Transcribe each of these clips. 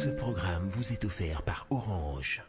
Ce programme vous est offert par Orange.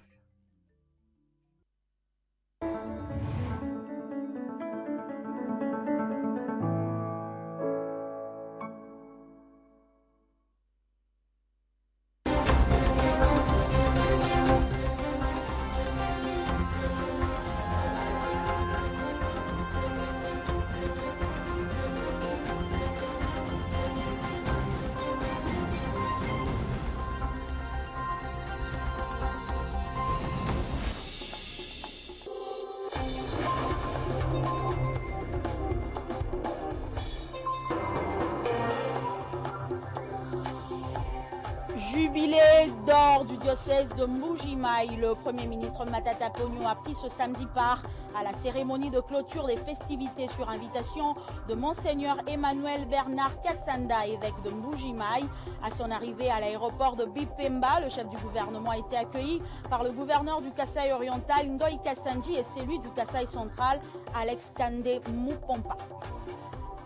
Jubilé d'or du diocèse de Mbuji-Mayi, le Premier ministre Matata Ponyo a pris ce samedi part à la cérémonie de clôture des festivités sur invitation de Monseigneur Emmanuel Bernard Kassanda, évêque de Mbuji-Mayi. À son arrivée à l'aéroport de Bipemba, le chef du gouvernement a été accueilli par le gouverneur du Kasaï oriental Ngoï Kassanji et celui du Kasaï central Alex Kande Mupompa.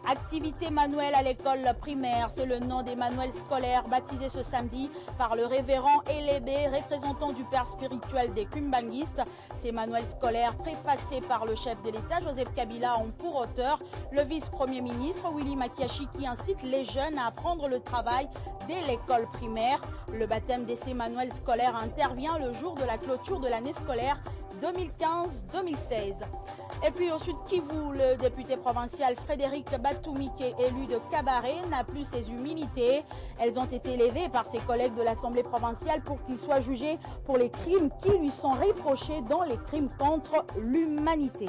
Activité manuelle à l'école primaire, c'est le nom des manuels scolaires baptisés ce samedi par le révérend Elébé, représentant du père spirituel des Kumbanguistes. Ces manuels scolaires préfacés par le chef de l'État, Joseph Kabila, ont pour auteur le vice-premier ministre Willy Makiachi qui incite les jeunes à apprendre le travail dès l'école primaire. Le baptême de ces manuels scolaires intervient le jour de la clôture de l'année scolaire 2015-2016. Et puis au sud Kivu, le député provincial Frédéric Batumike, élu de Cabaret, n'a plus ses immunités. Elles ont été levées par ses collègues de l'Assemblée provinciale pour qu'il soit jugé pour les crimes qui lui sont reprochés dans les crimes contre l'humanité.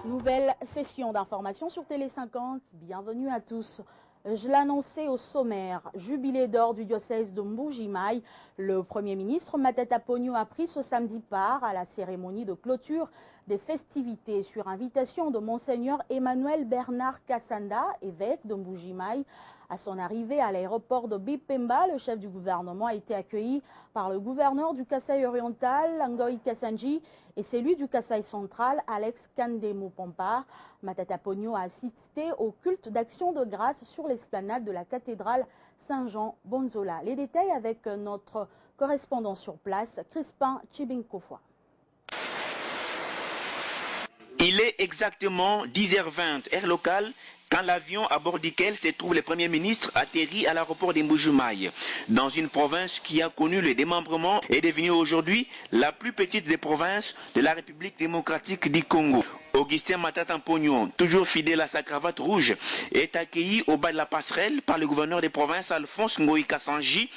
Nouvelle session d'information sur Télé 50. Bienvenue à tous. Je l'annonçais au sommaire, jubilé d'or du diocèse de Mbuji-Mayi, le Premier ministre Matata Ponyo a pris ce samedi part à la cérémonie de clôture des festivités sur invitation de Monseigneur Emmanuel Bernard Kassanda, évêque de Mbuji-Mayi. À son arrivée à l'aéroport de Bipemba, le chef du gouvernement a été accueilli par le gouverneur du Kasaï oriental, Ngoï Kassanji, et celui du Kasaï central, Alex Kande Mupompa. Matata Ponyo a assisté au culte d'action de grâce sur l'esplanade de la cathédrale Saint-Jean-Bonzola. Les détails avec notre correspondant sur place, Crispin Chibinkofwa. Il est exactement 10h20, heure locale, quand l'avion à bord duquel se trouve le Premier ministre atterrit à l'aéroport de Mbuji-Mayi, dans une province qui a connu le démembrement et est devenue aujourd'hui la plus petite des provinces de la République démocratique du Congo. Augustin Matata Ponyo, toujours fidèle à sa cravate rouge, est accueilli au bas de la passerelle par le gouverneur des provinces Alphonse Ngoï Kassanji,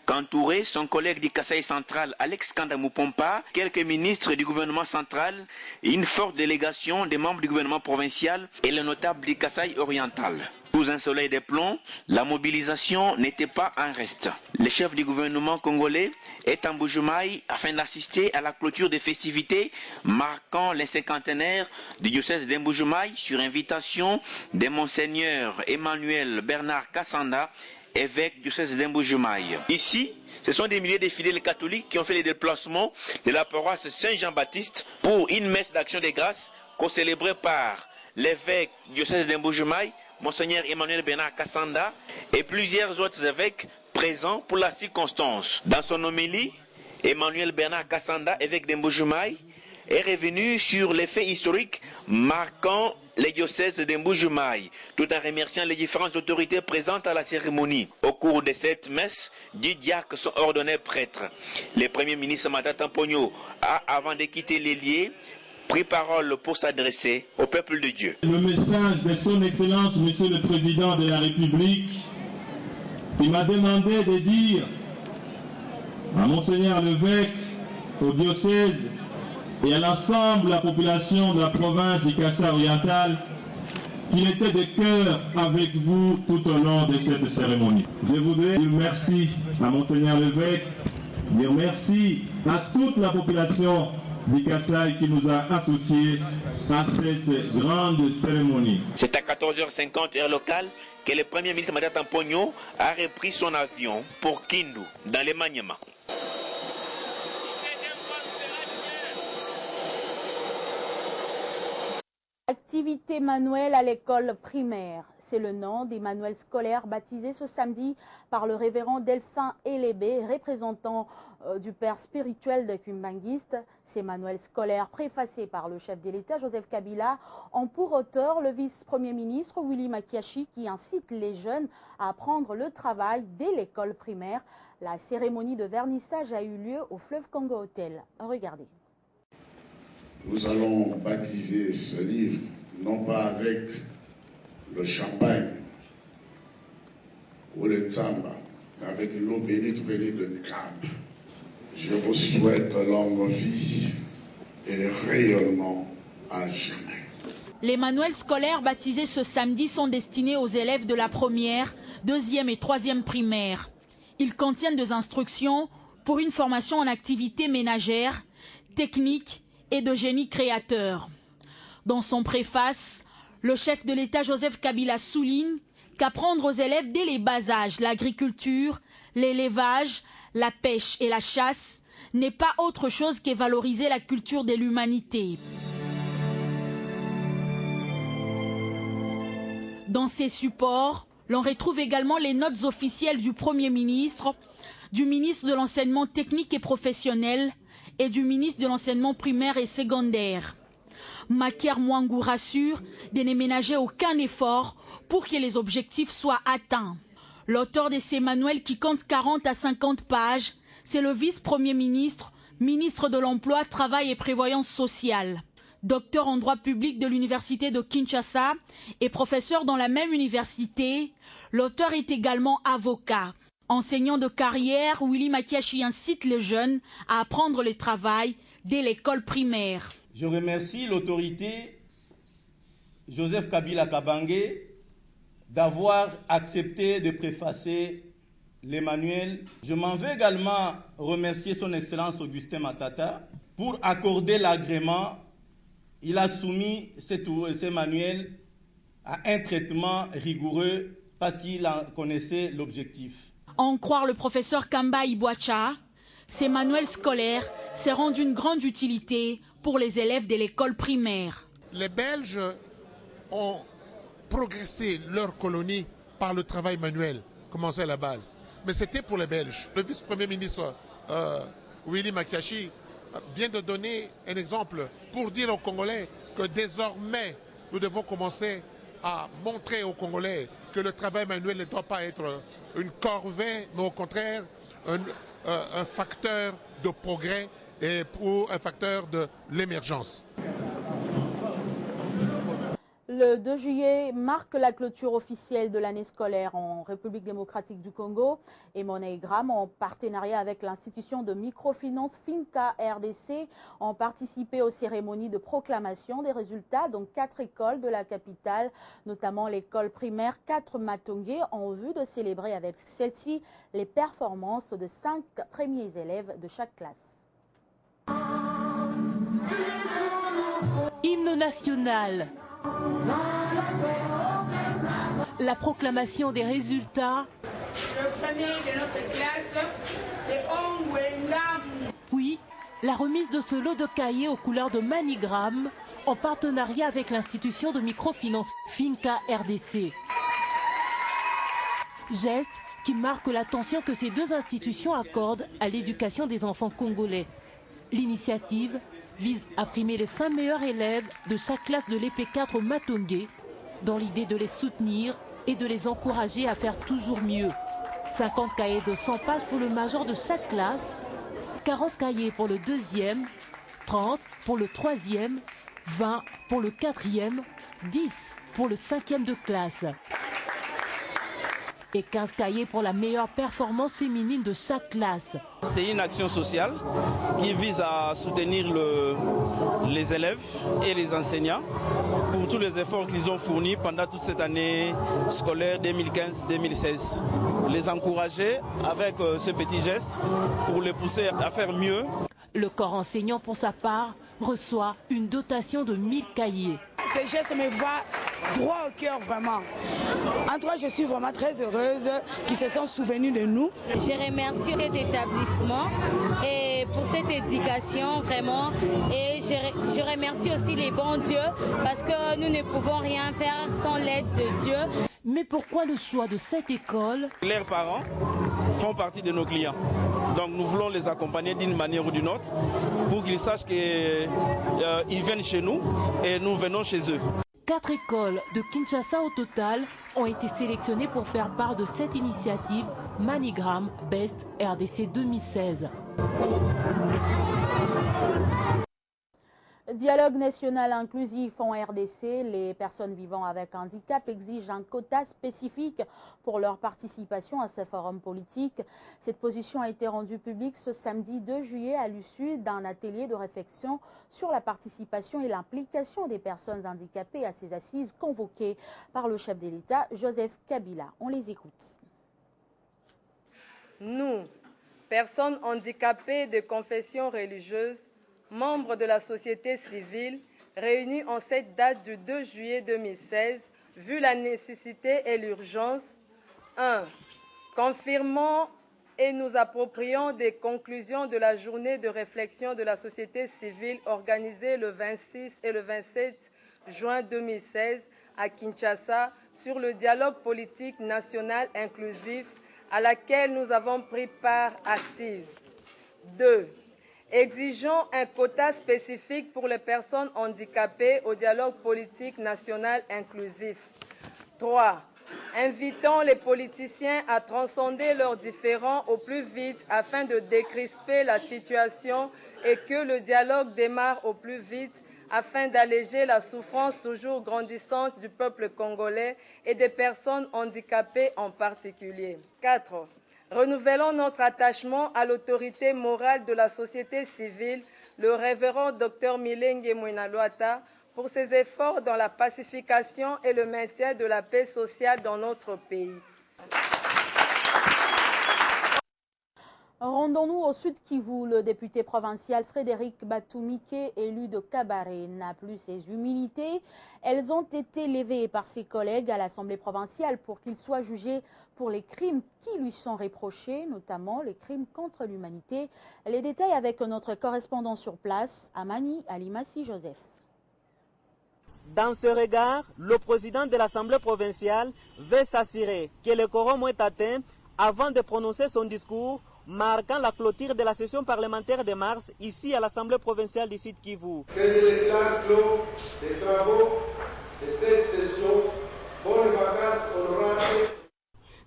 qu'entourait son collègue du Kasaï central Alex Kande Mupompa, quelques ministres du gouvernement central, une forte délégation des membres du gouvernement provincial et les notables du Kasaï oriental. Sous un soleil de plomb, la mobilisation n'était pas un reste. Le chef du gouvernement congolais est en Mbuji-Mayi afin d'assister à la clôture des festivités marquant les cinquantenaires du diocèse de Mbuji-Mayi sur invitation de Monseigneur Emmanuel Bernard Kassanda, évêque du diocèse de Mbuji-Mayi. Ici, ce sont des milliers de fidèles catholiques qui ont fait les déplacements de la paroisse Saint-Jean-Baptiste pour une messe d'action de grâce co-célébrée par l'évêque du diocèse de Mbuji-Mayi, Monseigneur Emmanuel Bernard Kassanda, et plusieurs autres évêques présents pour la circonstance. Dans son homélie, Emmanuel Bernard Kassanda, évêque de Mbuji-Mayi, est revenu sur les faits historiques marquant les diocèses de Mbuji-Mayi, tout en remerciant les différentes autorités présentes à la cérémonie. Au cours de cette messe, 10 diacres sont ordonnés prêtres. Le Premier ministre Matata Ponyo a, avant de quitter les lieux, pris parole pour s'adresser au peuple de Dieu. Le message de son Excellence, Monsieur le Président de la République, qui m'a demandé de dire à Monseigneur l'évêque, au diocèse et à l'ensemble de la population de la province du Kasaï oriental qu'il était de cœur avec vous tout au long de cette cérémonie. Je voudrais dire merci à Monseigneur l'évêque, dire merci à toute la population du Kasaï qui nous a associés à cette grande cérémonie. C'est à 14h50 heure locale que le Premier ministre Matata Ponyo a repris son avion pour Kindu, dans le Maniema. Activité manuelle à l'école primaire. C'est le nom des manuels scolaires baptisés ce samedi par le révérend Delphin Elébé, représentant du père spirituel de Kumbanguiste. Ces manuels scolaires préfacés par le chef de l'État Joseph Kabila ont pour auteur le vice-premier ministre Willy Makiashi qui incite les jeunes à apprendre le travail dès l'école primaire. La cérémonie de vernissage a eu lieu au Fleuve Congo Hotel. Regardez. Nous allons baptiser ce livre non pas avec le champagne ou le tsamba, mais avec l'eau bénite venue de Cap. Je vous souhaite longue vie et rayonnement à jamais. Les manuels scolaires baptisés ce samedi sont destinés aux élèves de la première, deuxième et troisième primaire. Ils contiennent des instructions pour une formation en activités ménagères, techniques et de génie créateur. Dans son préface, le chef de l'État Joseph Kabila souligne qu'apprendre aux élèves dès les bas âges l'agriculture, l'élevage, la pêche et la chasse n'est pas autre chose que valoriser la culture de l'humanité. Dans ces supports, l'on retrouve également les notes officielles du Premier ministre, du ministre de l'Enseignement technique et professionnel et du ministre de l'Enseignement primaire et secondaire. Makiar Mwangou rassure de ne ménager aucun effort pour que les objectifs soient atteints. L'auteur de ces manuels qui compte 40 à 50 pages, c'est le vice-premier ministre, ministre de l'Emploi, Travail et Prévoyance sociale. Docteur en droit public de l'université de Kinshasa et professeur dans la même université, l'auteur est également avocat. Enseignant de carrière, Willy Makiashi incite les jeunes à apprendre le travail dès l'école primaire. Je remercie l'autorité Joseph Kabila Kabange d'avoir accepté de préfacer les manuels. Je m'en vais également remercier son Excellence Augustin Matata pour accorder l'agrément. Il a soumis ces manuels à un traitement rigoureux parce qu'il en connaissait l'objectif. À en croire le professeur Kamba Ibouacha, ces manuels scolaires seront d'une grande utilité pour les élèves de l'école primaire. Les Belges ont progressé leur colonie par le travail manuel, commencé à la base. Mais c'était pour les Belges. Le vice-premier ministre Willy Makiashi vient de donner un exemple pour dire aux Congolais que désormais, nous devons commencer à montrer aux Congolais que le travail manuel ne doit pas être une corvée, mais au contraire un facteur de progrès et pour un facteur de l'émergence. Le 2 juillet marque la clôture officielle de l'année scolaire en République démocratique du Congo et MoneyGram, en partenariat avec l'institution de microfinance Finca RDC, ont participé aux cérémonies de proclamation des résultats dans 4 écoles de la capitale, notamment l'école primaire 4 Matongé, en vue de célébrer avec celle-ci les performances de 5 premiers élèves de chaque classe. Hymne national. La proclamation des résultats. Le premier de notre classe, c'est Ongwenga. Puis, la remise de ce lot de cahiers aux couleurs de MoneyGram en partenariat avec l'institution de microfinance Finca RDC. Geste qui marque l'attention que ces deux institutions accordent à l'éducation des enfants congolais. L'initiative vise à primer les 5 meilleurs élèves de chaque classe de l'EP4 Matongé dans l'idée de les soutenir et de les encourager à faire toujours mieux. 50 cahiers de 100 pages pour le major de chaque classe, 40 cahiers pour le deuxième, 30 pour le troisième, 20 pour le quatrième, 10 pour le cinquième de classe. Et 15 cahiers pour la meilleure performance féminine de chaque classe. C'est une action sociale qui vise à soutenir les élèves et les enseignants pour tous les efforts qu'ils ont fournis pendant toute cette année scolaire 2015-2016. Les encourager avec ce petit geste pour les pousser à faire mieux. Le corps enseignant, pour sa part, reçoit une dotation de 1000 cahiers. Ce geste me va droit au cœur, vraiment. En tout cas, je suis vraiment très heureuse qu'ils se sont souvenus de nous. Je remercie cet établissement et pour cette éducation, vraiment. Et je remercie aussi les bons dieux parce que nous ne pouvons rien faire sans l'aide de Dieu. Mais pourquoi le choix de cette école? Leurs parents font partie de nos clients. Donc nous voulons les accompagner d'une manière ou d'une autre pour qu'ils sachent qu'ils viennent chez nous et nous venons chez eux. 4 écoles de Kinshasa au total ont été sélectionnées pour faire part de cette initiative Manigram Best RDC 2016. Dialogue national inclusif en RDC, les personnes vivant avec handicap exigent un quota spécifique pour leur participation à ce forum politique. Cette position a été rendue publique ce samedi 2 juillet à l'issue d'un atelier de réflexion sur la participation et l'implication des personnes handicapées à ces assises convoquées par le chef de l'État, Joseph Kabila. On les écoute. Nous, personnes handicapées de confession religieuse, membres de la société civile, réunis en cette date du 2 juillet 2016, vu la nécessité et l'urgence, 1. Confirmons et nous approprions des conclusions de la journée de réflexion de la société civile organisée le 26 et le 27 juin 2016 à Kinshasa sur le dialogue politique national inclusif à laquelle nous avons pris part active. 2. Exigeons un quota spécifique pour les personnes handicapées au dialogue politique national inclusif. 3. Invitons les politiciens à transcender leurs différends au plus vite afin de décrisper la situation et que le dialogue démarre au plus vite afin d'alléger la souffrance toujours grandissante du peuple congolais et des personnes handicapées en particulier. 4. Renouvelons notre attachement à l'autorité morale de la société civile, le révérend Dr Milenge Mouinaloata, pour ses efforts dans la pacification et le maintien de la paix sociale dans notre pays. Rendons-nous au Sud Kivu. Le député provincial Frédéric Batumike, élu de Kabaré, n'a plus ses humilités. Elles ont été levées par ses collègues à l'Assemblée provinciale pour qu'il soit jugé pour les crimes qui lui sont reprochés, notamment les crimes contre l'humanité. Les détails avec notre correspondant sur place, Amani Alimassi Joseph. Dans ce regard, le président de l'Assemblée provinciale veut s'assurer que le quorum est atteint avant de prononcer son discours marquant la clôture de la session parlementaire de mars ici à l'Assemblée provinciale du Sud Kivu. Que je déclare clos les travaux de cette session. Bonnes vacances honorables.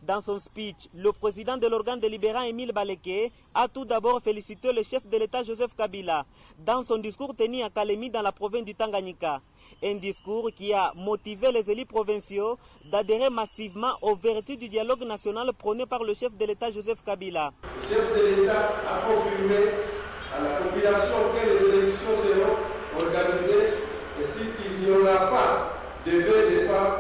Dans son speech, le président de l'organe délibérant Émile Baleke a tout d'abord félicité le chef de l'État Joseph Kabila dans son discours tenu à Kalemi dans la province du Tanganyika. Un discours qui a motivé les élus provinciaux d'adhérer massivement aux vertus du dialogue national prôné par le chef de l'État Joseph Kabila. Le chef de l'État a confirmé à la population que les élections seront organisées et qu'il n'y aura pas de baie de sang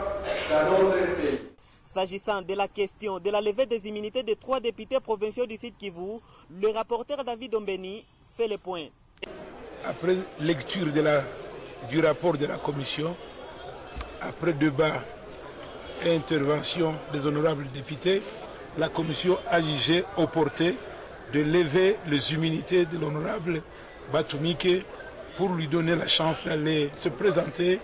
dans notre pays. S'agissant de la question de la levée des immunités des 3 députés provinciaux du Sud Kivu, le rapporteur David Ombeni fait le point. Après lecture du rapport de la commission, après débat et intervention des honorables députés, la commission a jugé opportun de lever les immunités de l'honorable Batumike pour lui donner la chance d'aller se présenter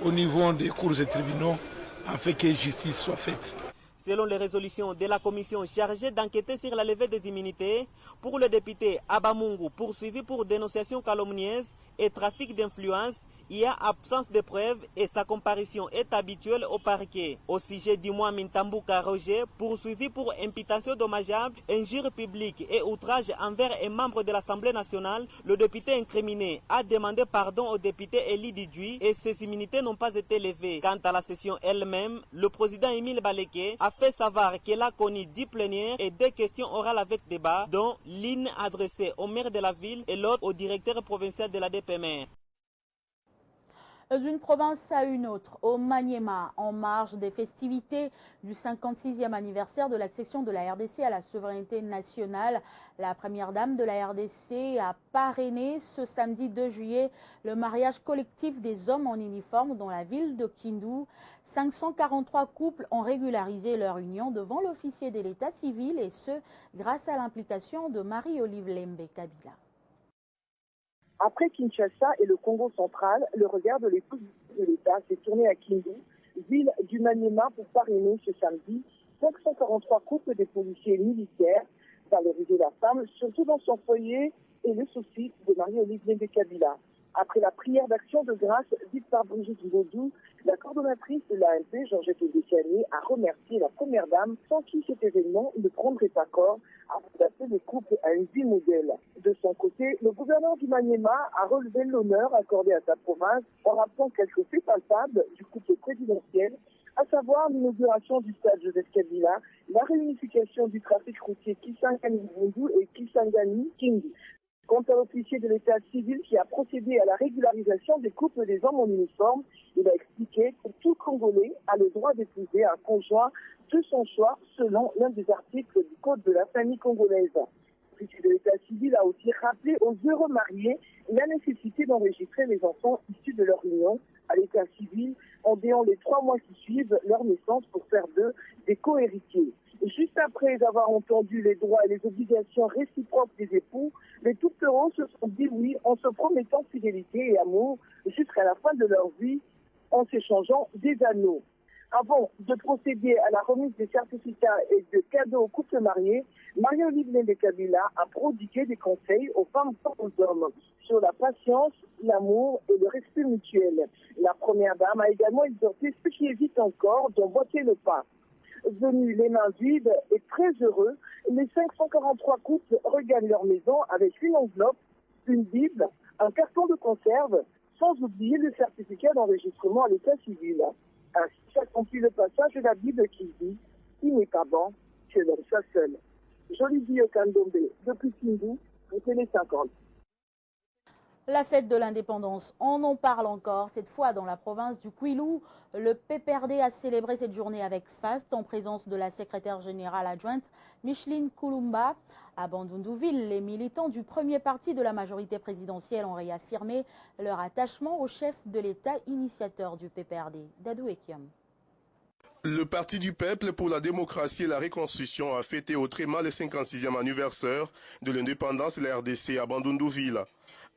au niveau des cours et tribunaux afin que justice soit faite. Selon les résolutions de la commission chargée d'enquêter sur la levée des immunités, pour le député Abamungu poursuivi pour dénonciation calomnieuse et trafic d'influence, il y a absence de preuves et sa comparution est habituelle au parquet. Au sujet du mois Mintambuka Roger, poursuivi pour imputation dommageable, injure publique et outrage envers un membre de l'Assemblée nationale, le député incriminé a demandé pardon au député Eli Didjui et ses immunités n'ont pas été levées. Quant à la session elle-même, le président Émile Baleke a fait savoir qu'elle a connu 10 plénières et 2 questions orales avec débat, dont l'une adressée au maire de la ville et l'autre au directeur provincial de la DPMR. D'une province à une autre, au Maniema, en marge des festivités du 56e anniversaire de l'accession de la RDC à la souveraineté nationale, la première dame de la RDC a parrainé ce samedi 2 juillet le mariage collectif des hommes en uniforme dans la ville de Kindu. 543 couples ont régularisé leur union devant l'officier de l'état civil et ce, grâce à l'implication de Marie-Olive Lembe Kabila. Après Kinshasa et le Congo central, le regard de l'épouse de l'État s'est tourné à Kindu, ville du Maniema pour parrainer ce samedi 543 couples de policiers militaires, valoriser la femme, surtout dans son foyer, et le souci de Marie-Olive Ndembe Kabila. Après la prière d'action de grâce dite par Brigitte Godou, la coordonnatrice de l'AMP, Georgette Ndessiani, a remercié la première dame sans qui cet événement ne prendrait pas corps, afin d'appeler le couple à une vie modèle. De son côté, le gouverneur du Maniema a relevé l'honneur accordé à sa province en rappelant quelques faits palpables du couple présidentiel, à savoir l'inauguration du stade Joseph Kabila, la réunification du trafic routier Kisangani-Bundu et Kisangani-Kingi. Quant à l'officier de l'état civil qui a procédé à la régularisation des couples des hommes en uniforme, il a expliqué que tout Congolais a le droit d'épouser un conjoint de son choix selon l'un des articles du Code de la famille congolaise. L'officier de l'état civil a aussi rappelé aux heureux mariés la nécessité d'enregistrer les enfants issus de leur union à l'état civil en déant les 3 mois qui suivent leur naissance pour faire d'eux des co-héritiers. Juste après avoir entendu les droits et les obligations réciproques des époux, les tourtereaux se sont dit oui en se promettant fidélité et amour jusqu'à la fin de leur vie en s'échangeant des anneaux. Avant de procéder à la remise des certificats et de cadeaux aux couples mariés, Marie-Olive Ndembe Kabila a prodigué des conseils aux femmes comme aux hommes sur la patience, l'amour et le respect mutuel. La première dame a également exhorté ceux qui hésitent encore d'emboîter le pas. Venus les mains vides et très heureux, les 543 couples regagnent leur maison avec une enveloppe, une Bible, un carton de conserve, sans oublier le certificat d'enregistrement à l'état civil. Ainsi s'accomplit le passage de la Bible qui dit « Il n'est pas bon que l'homme soit seul ». Jolivie Okandombe, depuis Kindu, pour Télé 50. La fête de l'indépendance, on en parle encore, cette fois dans la province du Kwilu. Le PPRD a célébré cette journée avec faste en présence de la secrétaire générale adjointe Micheline Kulumba. À Bandundu-Ville, les militants du premier parti de la majorité présidentielle ont réaffirmé leur attachement au chef de l'État initiateur du PPRD, Dadou Ekiam. Le Parti du Peuple pour la démocratie et la reconstruction a fêté au Tréma le 56e anniversaire de l'indépendance de la RDC à Bandundu-Ville.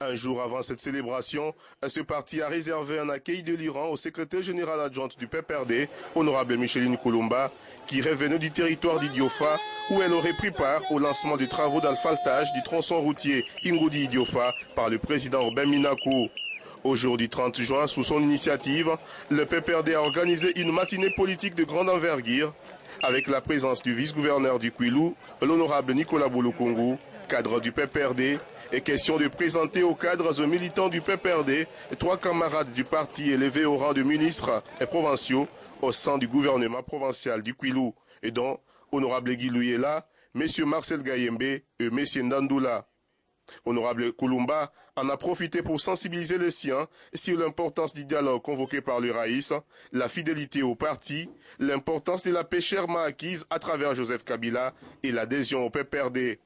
Un jour avant cette célébration, ce parti a réservé un accueil délirant au secrétaire général adjointe du PPRD, honorable Micheline Kulumba, qui revenait du territoire d'Idiofa, où elle aurait pris part au lancement des travaux d'asphaltage du tronçon routier Ingodi-Idiofa par le président Robin Minakou. Aujourd'hui 30 juin, sous son initiative, le PPRD a organisé une matinée politique de grande envergure, avec la présence du vice-gouverneur du Kwilu, l'honorable Nicolas Boulukungu, cadre du PPRD, et question de présenter aux cadres et militants du PPRD 3 camarades du parti élevés au rang de ministres et provinciaux au sein du gouvernement provincial du Kwilu, et dont honorable Guy Louyela, M. Marcel Gayembe et M. Ndandoula. Honorable Kulumba en a profité pour sensibiliser les siens sur l'importance du dialogue convoqué par le Raïs, la fidélité au parti, l'importance de la paix chèrement acquise à travers Joseph Kabila et l'adhésion au PPRD.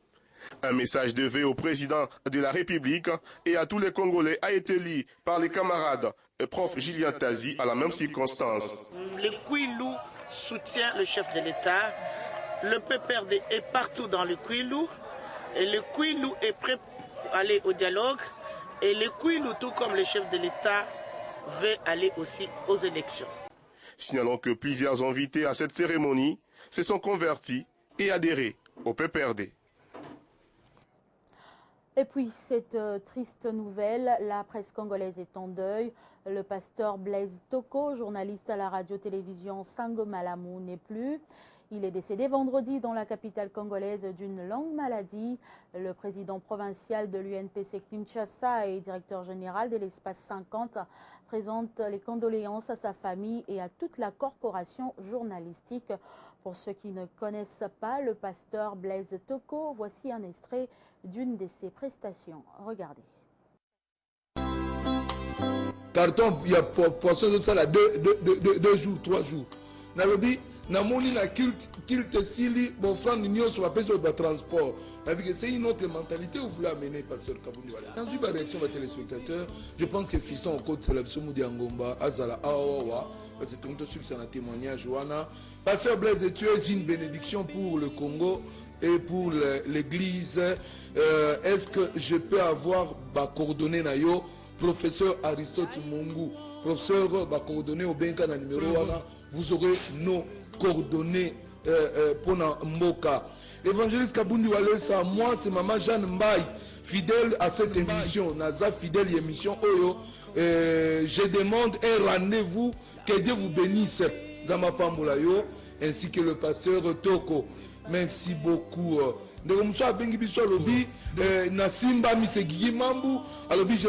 Un message de vœux au président de la République et à tous les Congolais a été lu par les camarades prof Julien Tazi à la même circonstance. Le Kwilu soutient le chef de l'État. Le PPRD est partout dans le Kwilu. Et le Kwilu est prêt pour aller au dialogue. Et le Kwilu, tout comme le chef de l'État, veut aller aussi aux élections. Signalons que plusieurs invités à cette cérémonie se sont convertis et adhérés au PPRD. Et puis, cette triste nouvelle, la presse congolaise est en deuil. Le pasteur Blaise Toko, journaliste à la radio-télévision Sangomalamu, n'est plus. Il est décédé vendredi dans la capitale congolaise d'une longue maladie. Le président provincial de l'UNPC Kinshasa et directeur général de l'Espace 50 présente les condoléances à sa famille et à toute la corporation journalistique. Pour ceux qui ne connaissent pas le pasteur Blaise Toko, voici un extrait d'une de ses prestations. Regardez. Carton, il y a poisson de ça là, 2 jours, 3 jours. nalobi namoni na culte sili bofrande nyonso bapesi ba transport. C'est une autre mentalité où vous voulez amener Pasteur Kabundi Wale. Sans une réaction des téléspectateurs, je pense que Fiston au côté de la Somoudi Angomba, Azala Awawa, parce que tout le monde suit un témoignage. Pasteur Blaise, tu es une bénédiction pour le Congo et pour l'Église. Est-ce que je peux avoir ma coordonnée nayo? Professeur Aristote Mungu, professeur va coordonner au Benka na numéro 1, vous aurez nos coordonnées pour Mboka. Évangéliste Kabundi Wale, ça, moi c'est maman Jeanne Mbaye, fidèle à cette émission, Naza fidèle émission Oyo. Je demande un rendez-vous, que Dieu vous bénisse, Zama Pambulayo, ainsi que le pasteur Toko. Merci beaucoup. Je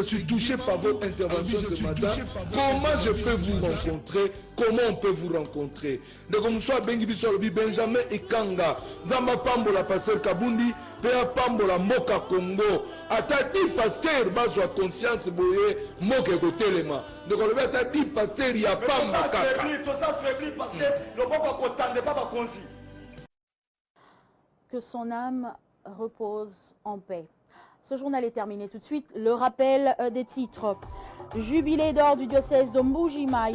suis touché par votre intervention ce matin. Comment je peux vous rencontrer? Comment on peut vous rencontrer? Benjamin Ekanga, Zamba Pambola, pasteur Kabundi, Pea Pambola, Moka Congo. Atati pasteur, bazwa conscience boye, Moka Gotelema. Donc on a dit pasteur, il y a pas tout ça faibli parce que le Moka Kotan n'est pas concis. Que son âme repose en paix. Ce journal est terminé tout de suite. Le rappel des titres. Jubilé d'or du diocèse de Mbuji-Mayi.